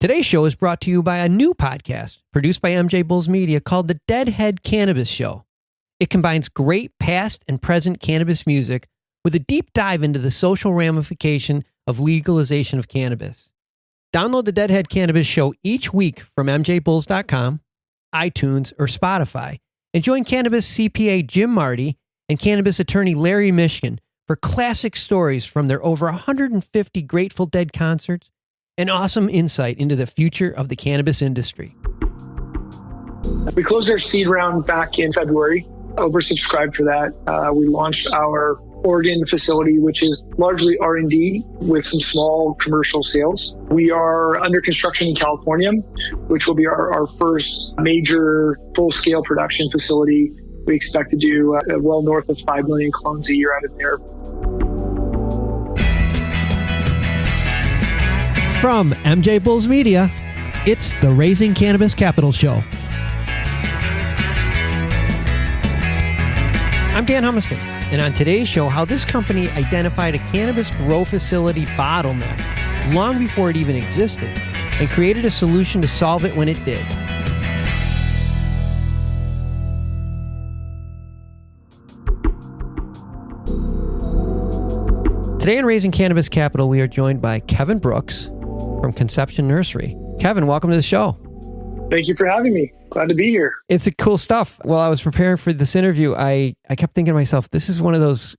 Today's show is brought to you by a new podcast produced by MJBulls Media called The Deadhead Cannabis Show. It combines great past and present cannabis music with a deep dive into the social ramification of legalization of cannabis. Download The Deadhead Cannabis Show each week from MJBulls.com, iTunes, or Spotify, and join Cannabis CPA Jim Marty and Cannabis attorney Larry Mishkin for classic stories from their over 150 Grateful Dead concerts and awesome insight into the future of the cannabis industry. We closed our seed round back in February, oversubscribed for that. We launched our Oregon facility, which is largely R&D with some small commercial sales. We are under construction in California, which will be our first major full-scale production facility. We expect to do well north of 5 million clones a year out of there. From MJBulls Media, it's the Raising Cannabis Capital Show. I'm Dan Humiston, and on today's show, how this company identified a cannabis grow facility bottleneck long before it even existed and created a solution to solve it when it did. Today in Raising Cannabis Capital, we are joined by Kevin Brooks from Conception Nursery. Kevin, welcome to the show. Thank you for having me. Glad to be here. It's a cool stuff. While I was preparing for this interview, I kept thinking to myself, this is one of those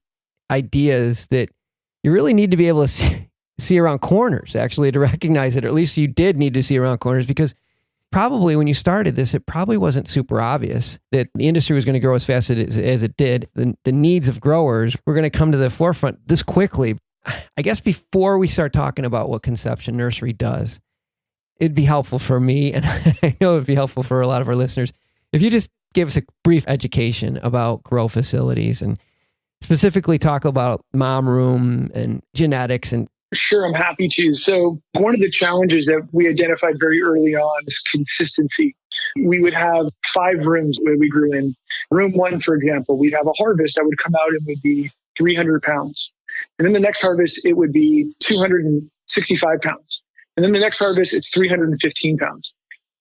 ideas that you really need to be able to see around corners, actually, to recognize it, or at least you did need to see around corners, because probably when you started this, it probably wasn't super obvious that the industry was going to grow as fast as it did. The needs of growers were going to come to the forefront this quickly. I guess before we start talking about what Conception Nursery does, it'd be helpful for me, and I know it'd be helpful for a lot of our listeners, if you just give us a brief education about grow facilities and specifically talk about mom room and genetics. And Sure, I'm happy to. So one of the challenges that we identified very early on is consistency. We would have 5 rooms where we grew in. Room 1, for example, we'd have a harvest that would come out and would be 300 pounds. And then the next harvest, it would be 265 pounds. And then the next harvest, it's 315 pounds.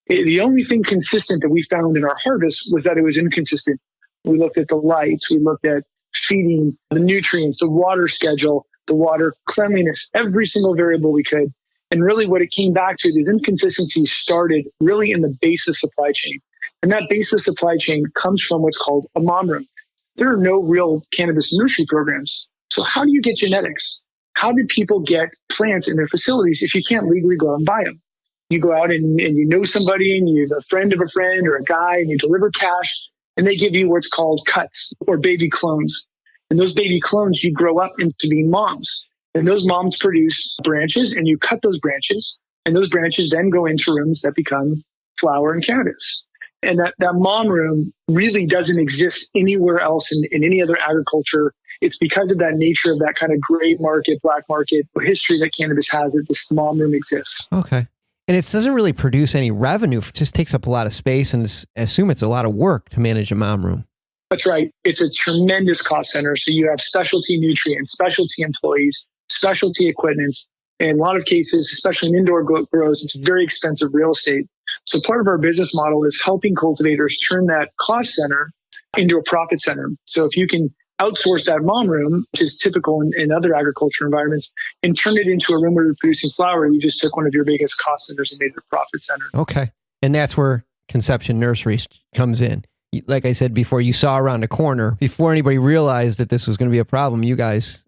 The only thing consistent that we found in our harvest was that it was inconsistent. We looked at the lights, we looked at feeding, the nutrients, the water schedule, the water cleanliness, every single variable we could. And really what it came back to, these inconsistencies started really in the base of supply chain. And that base of supply chain comes from what's called a mom room. There are no real cannabis nursery programs. So how do you get genetics? How do people get plants in their facilities if you can't legally go out and buy them? You go out and you know somebody and you're a friend of a friend or a guy and you deliver cash and they give you what's called cuts or baby clones. And those baby clones, you grow up into being moms. And those moms produce branches and you cut those branches. And those branches then go into rooms that become flower and cannabis. And that mom room really doesn't exist anywhere else in any other agriculture. It's because of that nature of that kind of gray market, black market history that cannabis has, that this mom room exists. Okay. And it doesn't really produce any revenue. It just takes up a lot of space, and I assume it's a lot of work to manage a mom room. That's right. It's a tremendous cost center. So you have specialty nutrients, specialty employees, specialty equipment. In a lot of cases, especially in indoor grows, it's very expensive real estate. So part of our business model is helping cultivators turn that cost center into a profit center. So if you can outsource that mom room, which is typical in other agriculture environments, and turn it into a room where you're producing flower, you just took one of your biggest cost centers and made it a profit center. Okay. And that's where Conception Nurseries comes in. Like I said before, you saw around the corner, before anybody realized that this was going to be a problem, you guys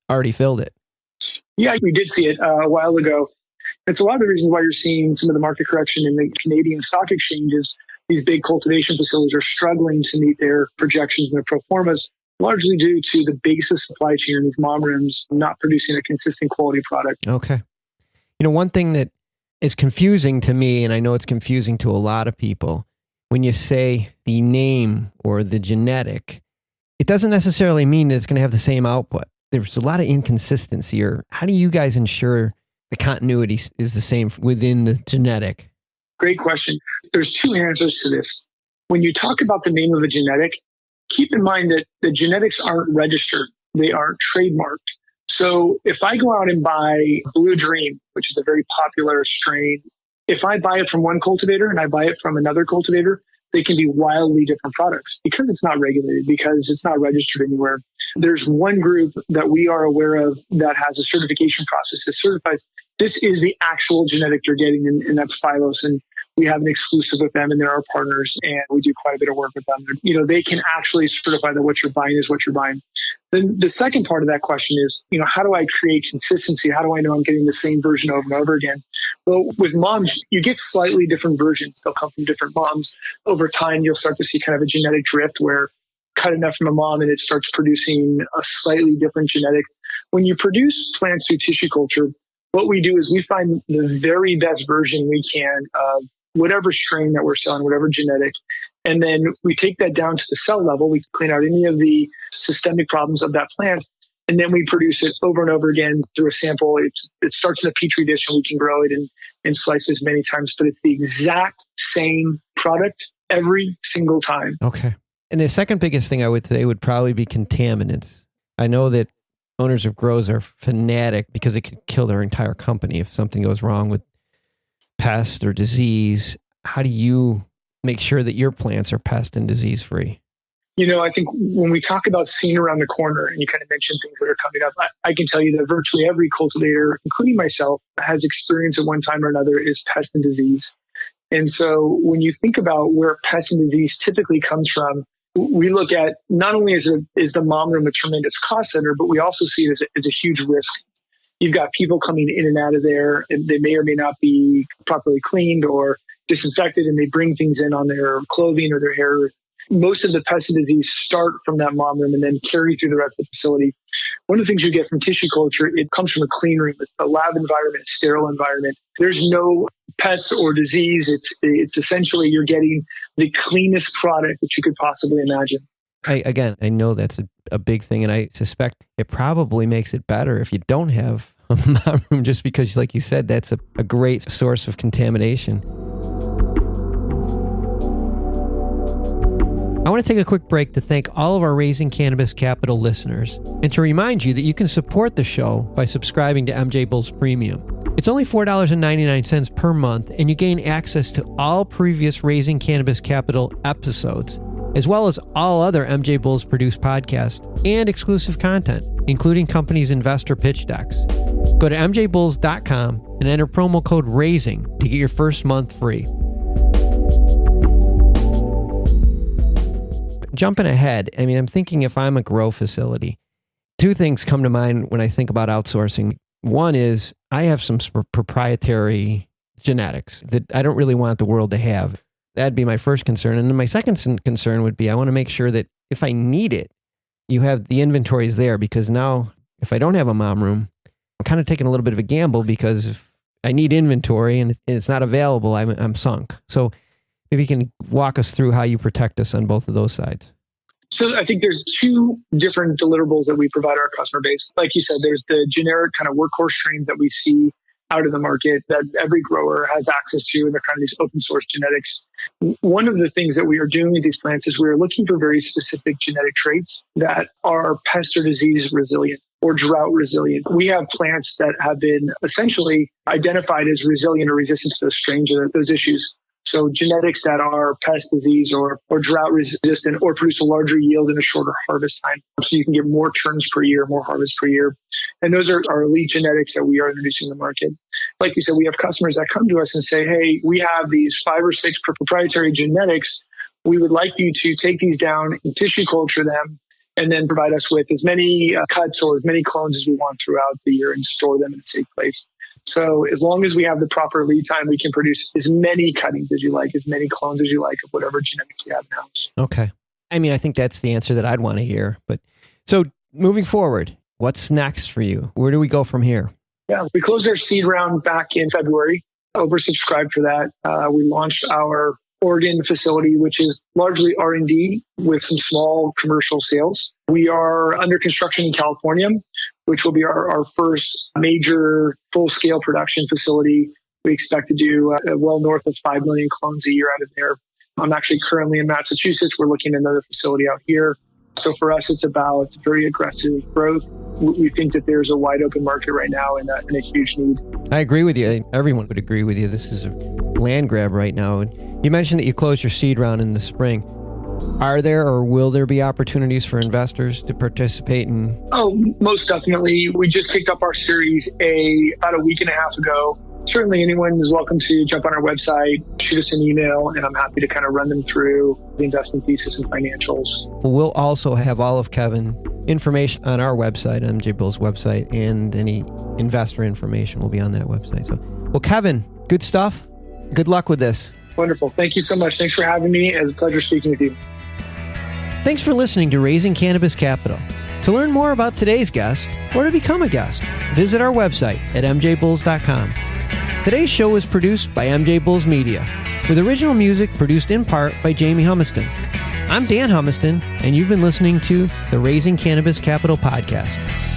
already filled it. Yeah, we did see it a while ago. It's a lot of the reasons why you're seeing some of the market correction in the Canadian stock exchanges. These big cultivation facilities are struggling to meet their projections and their pro formas, largely due to the basis supply chain in these mom rooms not producing a consistent quality product. Okay. You know, one thing that is confusing to me, and I know it's confusing to a lot of people, when you say the name or the genetic, it doesn't necessarily mean that it's going to have the same output. There's a lot of inconsistency. Or how do you guys ensure the continuity is the same within the genetic? Great question. There's 2 answers to this. When you talk about the name of a genetic, keep in mind that the genetics aren't registered. They aren't trademarked. So if I go out and buy Blue Dream, which is a very popular strain If I buy it from one cultivator and I buy it from another cultivator, they can be wildly different products because it's not regulated, because it's not registered anywhere. There's one group that we are aware of that has a certification process that certifies this is the actual genetic you're getting, and that's Phylos. And we have an exclusive with them, and they're our partners, and we do quite a bit of work with them. They can actually certify that what you're buying is what you're buying. Then the second part of that question is, how do I create consistency? How do I know I'm getting the same version over and over again? Well, with moms, you get slightly different versions. They'll come from different moms. Over time, you'll start to see kind of a genetic drift where cut enough from a mom and it starts producing a slightly different genetic. When you produce plants through tissue culture, what we do is we find the very best version we can of whatever strain that we're selling, whatever genetic. And then we take that down to the cell level. We clean out any of the systemic problems of that plant. And then we produce it over and over again through a sample. It starts in a petri dish and we can grow it in slices many times, but it's the exact same product every single time. Okay. And the second biggest thing I would say would probably be contaminants. I know that owners of grows are fanatic because it could kill their entire company if something goes wrong with pest or disease. How do you make sure that your plants are pest and disease free? I think when we talk about seeing around the corner, and you kind of mentioned things that are coming up, I can tell you that virtually every cultivator, including myself, has experienced at one time or another is pest and disease. And so when you think about where pest and disease typically comes from, we look at not only is the mom room a tremendous cost center, but we also see it as a huge risk. You've got people coming in and out of there, and they may or may not be properly cleaned or disinfected, and they bring things in on their clothing or their hair. Most of the pest and disease start from that mom room and then carry through the rest of the facility. One of the things you get from tissue culture, it comes from a clean room. It's a lab environment, a sterile environment. There's no pests or disease. It's essentially you're getting the cleanest product that you could possibly imagine. I know that's a big thing, and I suspect it probably makes it better if you don't have a mom room, just because, like you said, that's a great source of contamination. I want to take a quick break to thank all of our Raising Cannabis Capital listeners and to remind you that you can support the show by subscribing to MJBulls Premium. It's only $4.99 per month, and you gain access to all previous Raising Cannabis Capital episodes, as well as all other MJBulls produced podcasts and exclusive content, including companies' investor pitch decks. Go to MJBulls.com and enter promo code RAISING to get your first month free. Jumping ahead, I'm thinking if I'm a grow facility, two things come to mind when I think about outsourcing. One is I have some proprietary genetics that I don't really want the world to have. That'd be my first concern. And then my second concern would be I want to make sure that if I need it, you have the inventories there, because now if I don't have a mom room, I'm kind of taking a little bit of a gamble, because if I need inventory and it's not available, I'm sunk. So maybe you can walk us through how you protect us on both of those sides. So I think there's two different deliverables that we provide our customer base. Like you said, there's the generic kind of workhorse strains that we see out of the market that every grower has access to, and they're kind of these open source genetics. One of the things that we are doing with these plants is we're looking for very specific genetic traits that are pest or disease resilient or drought resilient. We have plants that have been essentially identified as resilient or resistant to those strains or those issues. So genetics that are pest, disease, or drought resistant, or produce a larger yield in a shorter harvest time. So you can get more turns per year, more harvest per year. And those are our elite genetics that we are introducing to the market. Like you said, we have customers that come to us and say, hey, we have these 5 or 6 proprietary genetics. We would like you to take these down and tissue culture them, and then provide us with as many cuts or as many clones as we want throughout the year and store them in a safe place. So as long as we have the proper lead time, we can produce as many cuttings as you like, as many clones as you like of whatever genetics you have in-house. Okay. I think that's the answer that I'd want to hear. But so moving forward, what's next for you? Where do we go from here? Yeah, we closed our seed round back in February, oversubscribed for that. We launched our Oregon facility, which is largely R&D with some small commercial sales. We are under construction in California, which will be our first major full-scale production facility. We expect to do well north of 5 million clones a year out of there. I'm actually currently in Massachusetts. We're looking at another facility out here. So for us, it's about very aggressive growth. we think that there's a wide open market right now and a huge need. I agree with you. Everyone would agree with you. This is a land grab right now. And you mentioned that you closed your seed round in the spring. Are there or will there be opportunities for investors to participate in? Oh, most definitely. We just kicked up our Series A about a week and a half ago. Certainly anyone is welcome to jump on our website, shoot us an email, and I'm happy to kind of run them through the investment thesis and financials. We'll also have all of Kevin information on our website, MJBulls website, and any investor information will be on that website. So, well, Kevin, good stuff. Good luck with this. Wonderful. Thank you so much. Thanks for having me. It was a pleasure speaking with you. Thanks for listening to Raising Cannabis Capital. To learn more about today's guest or to become a guest, visit our website at mjbulls.com. Today's show was produced by MJBulls Media, with original music produced in part by Jamie Humiston. I'm Dan Humiston, and you've been listening to the Raising Cannabis Capital podcast.